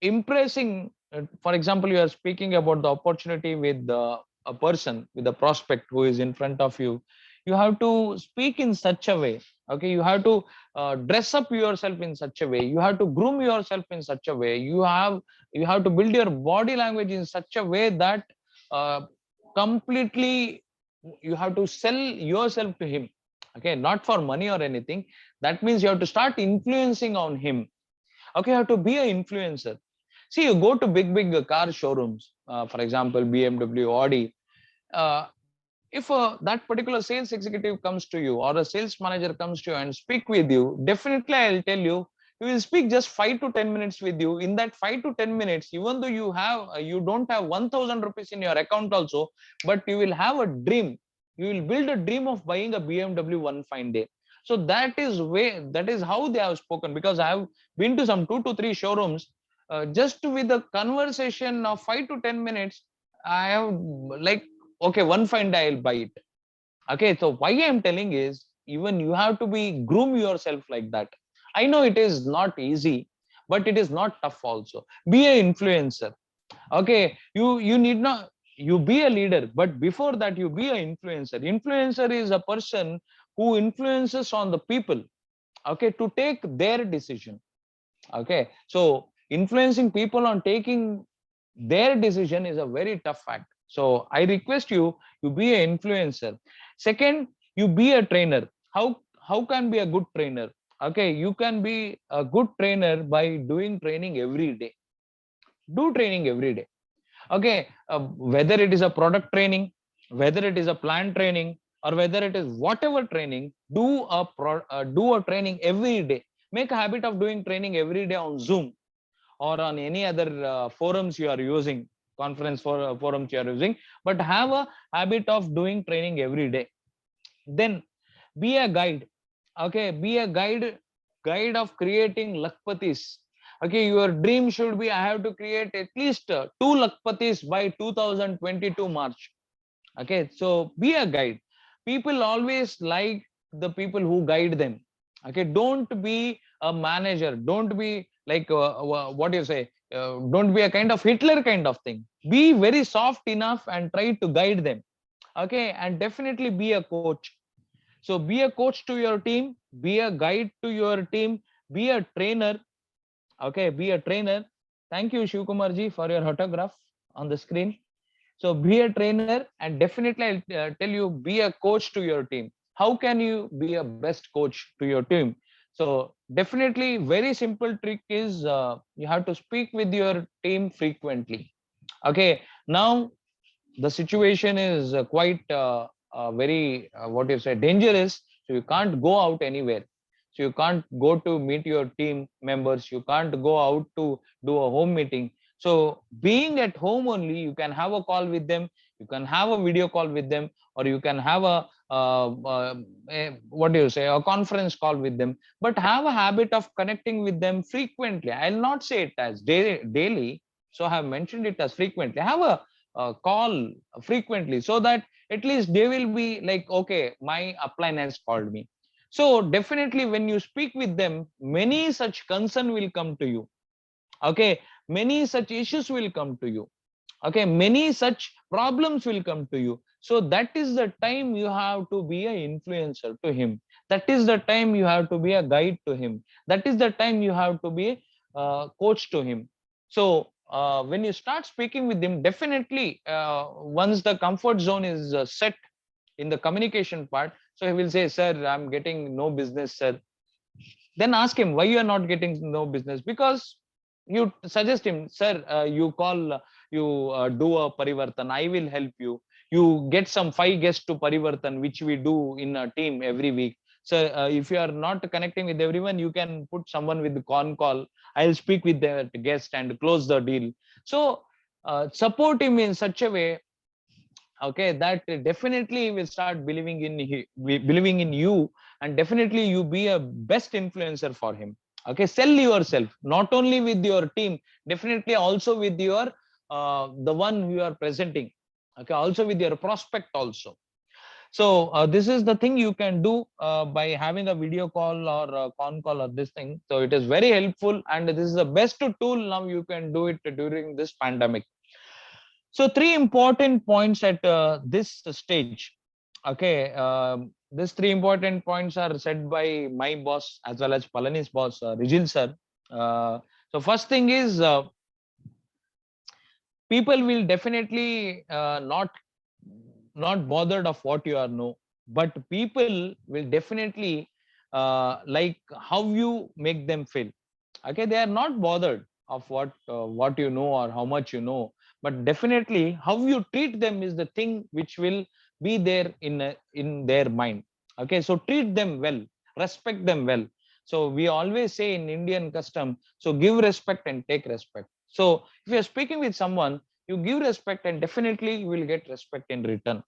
impressing. For example, you are speaking about the opportunity with a person, with a prospect who is in front of you. You have to speak in such a way. Okay, you have to dress up yourself in such a way. You have to groom yourself in such a way. You have to build your body language in such a way that uh, completely you have to sell yourself to him. Okay, not for money or anything. That means you have to start influencing on him. Okay, you have to be an influencer. See, you go to big car showrooms, for example, BMW, Audi. If that particular sales executive comes to you or a sales manager comes to you and speak with you, definitely I'll tell you, he will speak just 5 to 10 minutes with you. In that 5 to 10 minutes, even though you have, you don't have 1,000 rupees in your account also, but you will have a dream. You will build a dream of buying a BMW one fine day. So that is way, that is how they have spoken. Because I have been to some 2 to 3 showrooms, just with a conversation of 5 to 10 minutes, I have like, okay, one fine day I'll buy it. Okay, so why I'm telling is, even you have to be groom yourself like that. I know it is not easy, but it is not tough also. Be an influencer. Okay, you need not, you be a leader, but before that you be an influencer. Influencer is a person who influences on the people, okay, to take their decision. Okay, so influencing people on taking their decision is a very tough fact. So I request you, you be an influencer. Second, you be a trainer. How can be a good trainer? Okay, you can be a good trainer by doing training every day. Do training every day. Okay, whether it is a product training, whether it is a plant training, or whether it is whatever training, do a training every day. Make a habit of doing training every day on Zoom or on any other forums you are using, conference forums you are using, but have a habit of doing training every day. Then be a guide. Okay, be a guide of creating lakpatis. Okay, your dream should be, I have to create at least 2 lakpatis by 2022 March. Okay, so be a guide. People always like the people who guide them. Okay, don't be a manager, don't be like what do you say, don't be a kind of Hitler kind of thing. Be very soft enough and try to guide them. Okay, and definitely be a coach. So be a coach to your team, be a guide to your team, be a trainer. Okay, be a trainer. Thank you, Shivkumar ji, for your autograph on the screen. So be a trainer, and definitely I'll tell you, be a coach to your team. How can you be a best coach to your team? So definitely, very simple trick is you have to speak with your team frequently. Okay, now the situation is quite very what you say dangerous. So you can't go out anywhere. So you can't go to meet your team members. You can't go out to do a home meeting. So being at home only, you can have a call with them. You can have a video call with them, or you can have what do you say, a conference call with them. But have a habit of connecting with them frequently. I'll not say it as daily. So I have mentioned it as frequently. Have a call frequently, so that at least they will be like, okay, my upline has called me. So definitely when you speak with them, many such concern will come to you. Okay, many such issues will come to you. Okay, many such problems will come to you. So that is the time you have to be an influencer to him. That is the time you have to be a guide to him. That is the time you have to be a coach to him. So when you start speaking with him, definitely once the comfort zone is set in the communication part, so he will say, sir, I'm getting no business, sir. Then ask him why you are not getting no business. Because you suggest him, sir, you call, you do a parivartan, I will help you. You get some 5 guests to parivartan, which we do in a team every week. So if you are not connecting with everyone, you can put someone with the con call. I'll speak with the guest and close the deal. So support him in such a way, okay, that definitely will start believing in believing in you, and definitely you be a best influencer for him. Okay, sell yourself not only with your team, definitely also with your the one who you are presenting. Okay, also with your prospect also. So this is the thing you can do by having a video call or a con call or this thing. So it is very helpful, and this is the best tool now you can do it during this pandemic. So three important points at this stage. Okay, these three important points are said by my boss as well as Palani's boss, Rijil sir. So first thing is, people will definitely not bothered of what you are know, but people will definitely like how you make them feel. Okay, they are not bothered of what you know or how much you know, but definitely how you treat them is the thing which will be there in their mind. Okay, so treat them well, respect them well. So we always say in Indian custom, so give respect and take respect. So if you're speaking with someone, you give respect, and definitely you will get respect in return.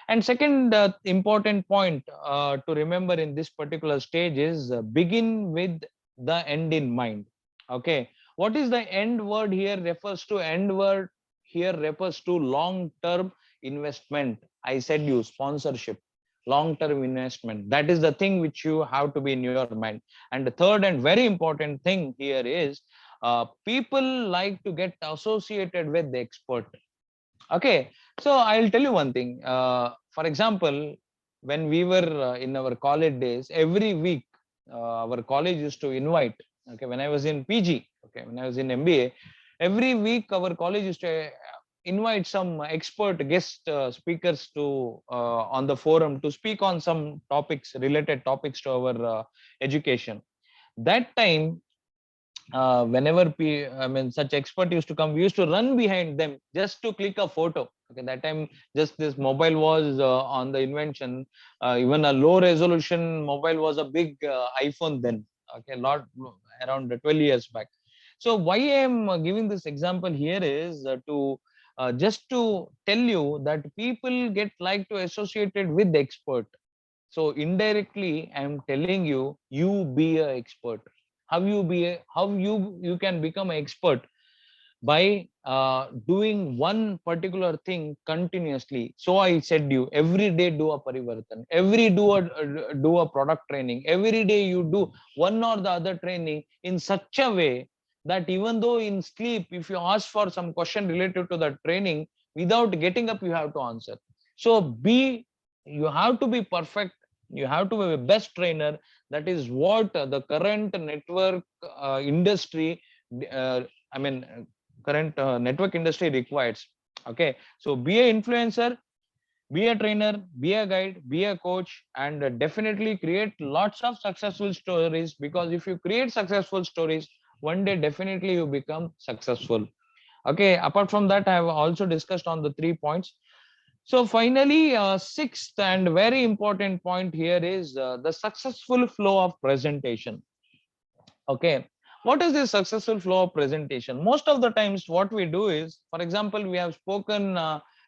And second important point to remember in this particular stage is, begin with the end in mind. Okay, what is the end word here refers to? End word here refers to long term investment. I said you sponsorship, long term investment. That is the thing which you have to be in your mind. And the third and very important thing here is, people like to get associated with the expert. Okay, so I'll tell you one thing. For example, when we were in our college days, every week our college used to invite. Okay, when I was in PG, okay, when I was in MBA, every week our college used to invite some expert guest speakers to on the forum to speak on some topics, related topics to our education. That time, whenever I mean such expert used to come, we used to run behind them just to click a photo. Okay, that time just this mobile was on the invention. Even a low resolution mobile was a big iPhone then. Okay, lot around 12 years back. So why I am giving this example here is to just to tell you that people get like to associated with the expert. So indirectly, I am telling you, you be an expert. How you can become an expert by doing one particular thing continuously. So I said you every day do a parivartan, every do a product training, every day you do one or the other training in such a way that even though in sleep, if you ask for some question related to the training, without getting up, you have to answer. So be you have to be perfect You have to be a best trainer. That is what the current network industry, uh, I mean, current network industry requires. Okay, so be a influencer, be a trainer, be a guide, be a coach, and definitely create lots of successful stories, because if you create successful stories, one day definitely you become successful. Okay, apart from that, I have also discussed on the 3 points. So finally, sixth and very important point here is the successful flow of presentation. Okay, what is this successful flow of presentation? Most of the times what we do is, for example, we have spoken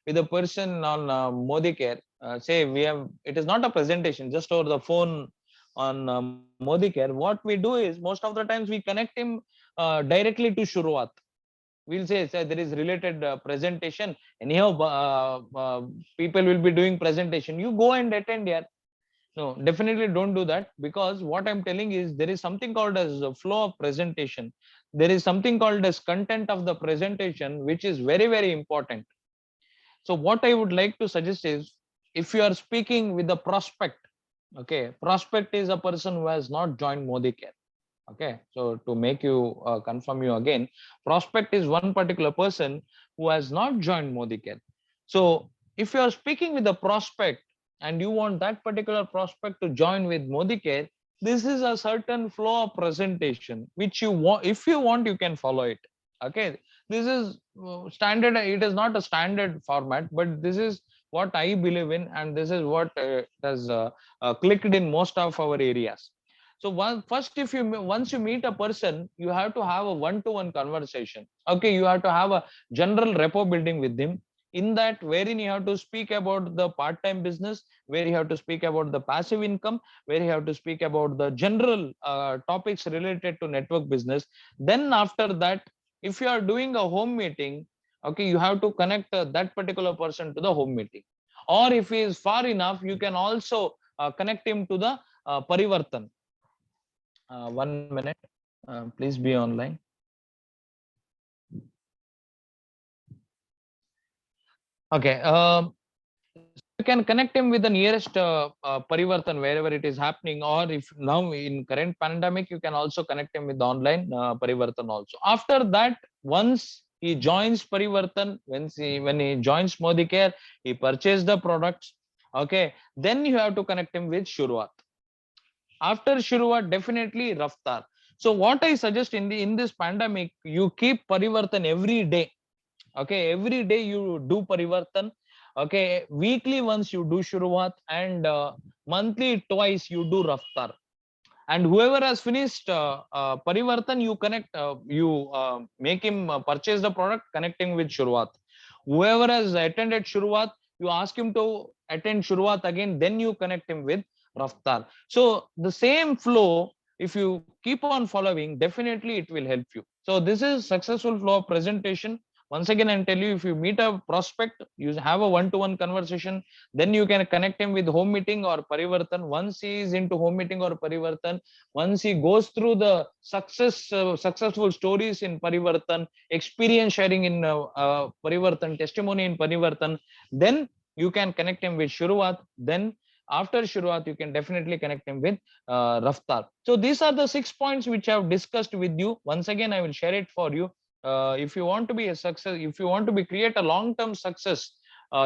with a person on Modi Care. Say we have, it is not a presentation, just over the phone on Modi Care. What we do is, most of the times we connect him directly to Shuruat. We'll say there is related presentation. Anyhow, people will be doing presentation. You go and attend here. No, definitely don't do that, because what I'm telling is there is something called as a flow of presentation. There is something called as content of the presentation, which is very, very important. So what I would like to suggest is, if you are speaking with the prospect, okay, prospect is a person who has not joined Modi Care. Okay, so to make you confirm you again, prospect is one particular person who has not joined Modi Care. So if you are speaking with a prospect and you want that particular prospect to join with Modi Care, this is a certain flow of presentation which you want. If you want, you can follow it. Okay, this is standard. It is not a standard format, but this is what I believe in, and this is what has clicked in most of our areas. So first, if you once you meet a person, you have to have a one-to-one conversation. Okay, you have to have a general rapport building with him. In that, wherein you have to speak about the part-time business, where you have to speak about the passive income, where you have to speak about the general topics related to network business. Then after that, if you are doing a home meeting, okay, you have to connect that particular person to the home meeting. Or if he is far enough, you can also connect him to the Parivartan. 1 minute. Please be online. Okay. You can connect him with the nearest Parivartan wherever it is happening, or if now in current pandemic, you can also connect him with online Parivartan also. After that, once he joins Parivartan, when he joins Modi Care, he purchased the products. Okay, then you have to connect him with Shuruat. After Shuruat, definitely Raftar. So what I suggest in this pandemic, you keep Parivartan every day. Okay, every day you do Parivartan. Okay, weekly once you do Shuruat, and monthly twice you do Raftar. And whoever has finished Parivartan, you connect, you make him purchase the product, connecting with Shuruat. Whoever has attended Shuruat, you ask him to attend Shuruat again, then you connect him with Raftar. So the same flow, if you keep on following, definitely it will help you. So this is successful flow of presentation. Once again, I tell you, if you meet a prospect, you have a one-to-one conversation, then you can connect him with home meeting or Parivartan. Once he is into home meeting or Parivartan, once he goes through the successful stories in Parivartan, experience sharing in Parivartan, testimony in Parivartan, then you can connect him with Shuruat. Then after Shuruat, you can definitely connect him with Raftar. So these are the 6 points which I have discussed with you. Once again, I will share it for you. If you want to be a success, if you want to be create a long-term success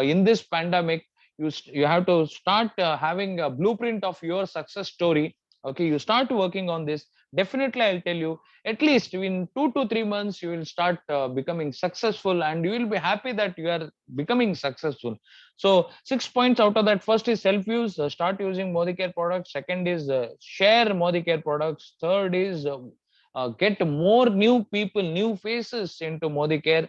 in this pandemic, you have to start having a blueprint of your success story. Okay, you start working on this. Definitely, I'll tell you, at least in 2 to 3 months, you will start becoming successful, and you will be happy that you are becoming successful. So 6 points out of that: first is self-use, start using Modi Care products. Second is share Modi Care products. Third is get more new people, new faces into Modi Care.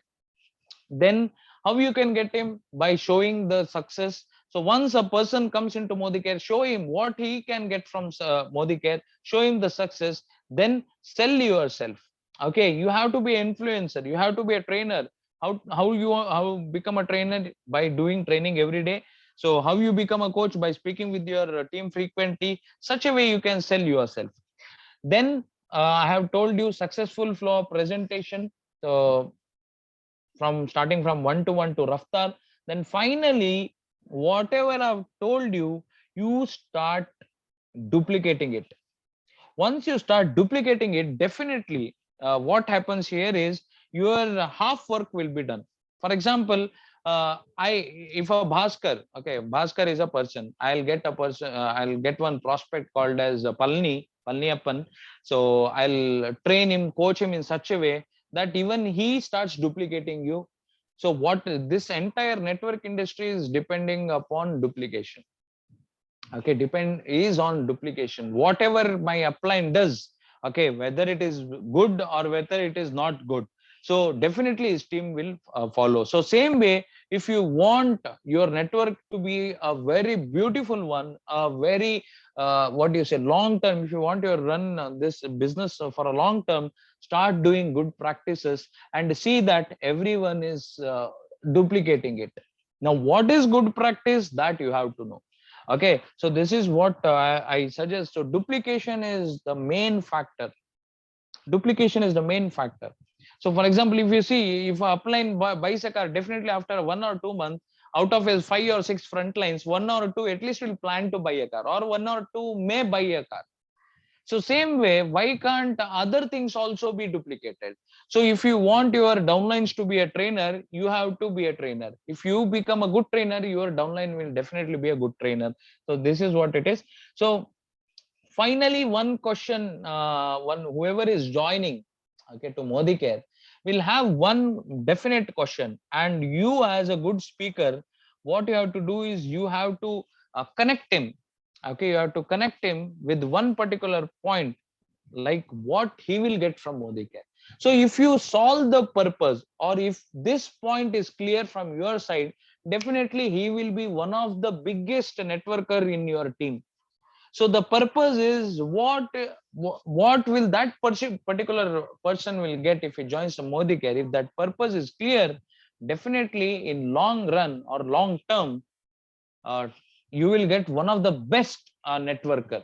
Then how you can get him? By showing the success. So once a person comes into Modi Care, show him what he can get from Modi Care, show him the success, then sell yourself. Okay, you have to be an influencer, you have to be a trainer. How become a trainer? By doing training every day. So how you become a coach? By speaking with your team frequently. Such a way you can sell yourself. Then I have told you successful flow of presentation. So from starting from one-to-one to Raftar. Then finally, whatever I've told you, you start duplicating it. Once you start duplicating it, definitely what happens here is your half work will be done. For example, I if a Bhaskar, okay, Bhaskar is a person, I'll get one prospect called as Palniappan. So I'll train him, coach him in such a way that even he starts duplicating you. So what this entire network industry is depending upon duplication. Okay, depend is on duplication. Whatever my upline does, okay, whether it is good or whether it is not good, so definitely his team will follow. So same way, if you want your network to be a very beautiful one, a very what do you say, long term, if you want your run this business for a long term, start doing good practices and see that everyone is duplicating it. Now what is good practice, that you have to know. Okay, so this is what I suggest. So duplication is the main factor. Duplication is the main factor. So for example, if you see, if a upline buys a car, definitely after 1 or 2 months, out of his 5 or 6 front lines, 1 or 2 at least will plan to buy a car, or 1 or 2 may buy a car. So same way, why can't other things also be duplicated? So if you want your downlines to be a trainer, you have to be a trainer. If you become a good trainer, your downline will definitely be a good trainer. So this is what it is. So finally, one question, one whoever is joining, okay, to Modi Care will have one definite question, and you as a good speaker, what you have to do is you have to connect him. Okay, you have to connect him with one particular point, like what he will get from Modi Care. So if you solve the purpose, or if this point is clear from your side, definitely he will be one of the biggest networker in your team. So the purpose is what will that particular person will get if he joins the Modi Care. If that purpose is clear, definitely in long run or long term, uh, you will get one of the best networker.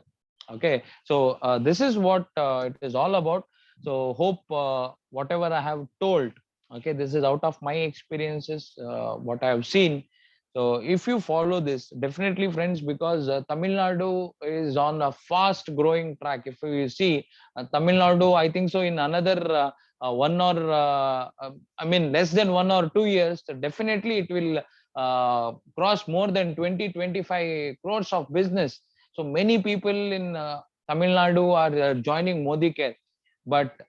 Okay, so this is what it is all about. So hope whatever I have told, okay, this is out of my experiences, what I have seen. So if you follow this, definitely friends, because Tamil Nadu is on a fast growing track. If you see, Tamil Nadu, I think so in another I mean less than 1 or 2 years, definitely it will cross more than 20-25 crores of business. So many people in Tamil Nadu are joining Modi Care, but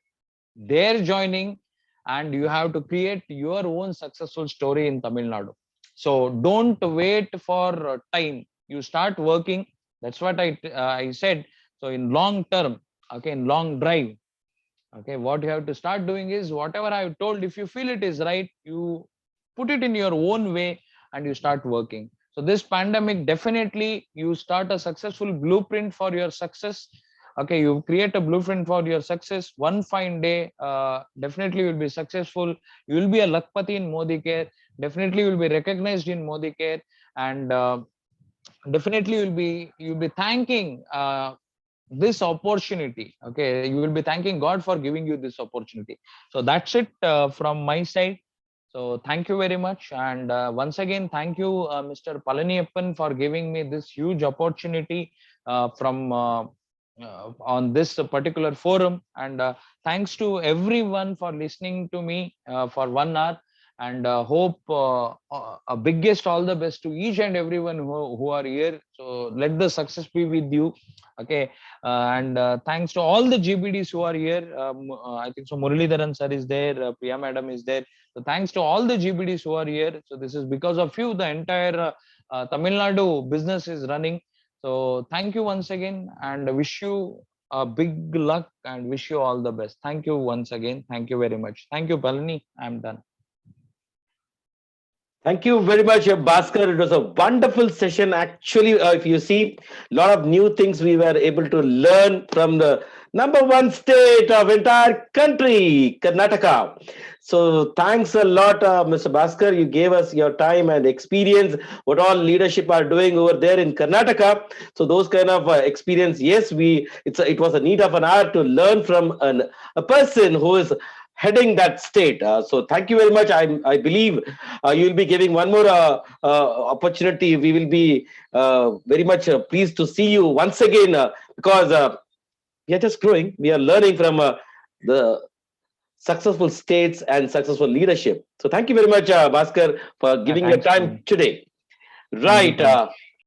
they're joining, and you have to create your own successful story in Tamil Nadu. So don't wait for time, you start working. That's what I said. So in long term, okay, in long drive, okay, what you have to start doing is whatever I have told, if you feel it is right, you put it in your own way and you start working. So this pandemic, definitely you start a successful blueprint for your success. Okay, you create a blueprint for your success. One fine day, definitely you will be successful. You will be a Lakpati in Modi Care. Definitely you will be recognized in Modi Care. And definitely you'll be thanking this opportunity. Okay, you will be thanking God for giving you this opportunity. So that's it from my side. So thank you very much. And once again, thank you, Mr. Palaniappan, for giving me this huge opportunity from on this particular forum. And thanks to everyone for listening to me for 1 hour. And hope a biggest all the best to each and everyone who are here. So let the success be with you. Okay, and thanks to all the GBDs who are here. I think so Muralidharan sir is there, Priya madam is there. So thanks to all the GBDs who are here. So this is because of you the entire Tamil Nadu business is running. So thank you once again, and wish you a big luck and wish you all the best. Thank you once again. Thank you very much. Thank you, Palani. I'm done. Thank you very much, Bhaskar. It was a wonderful session. Actually, if you see, a lot of new things we were able to learn from the number one state of entire country, Karnataka. So thanks a lot, Mr. Bhaskar. You gave us your time and experience, what all leadership are doing over there in Karnataka. So those kind of experience, yes, it was a need of an hour to learn from a person who is heading that state. So thank you very much. I believe you will be giving one more opportunity. We will be very much pleased to see you once again because we are just growing. We are learning from the successful states and successful leadership. So thank you very much, Bhaskar, for giving your Thanks, time Praveen. today. Thank you, Right. Praveen.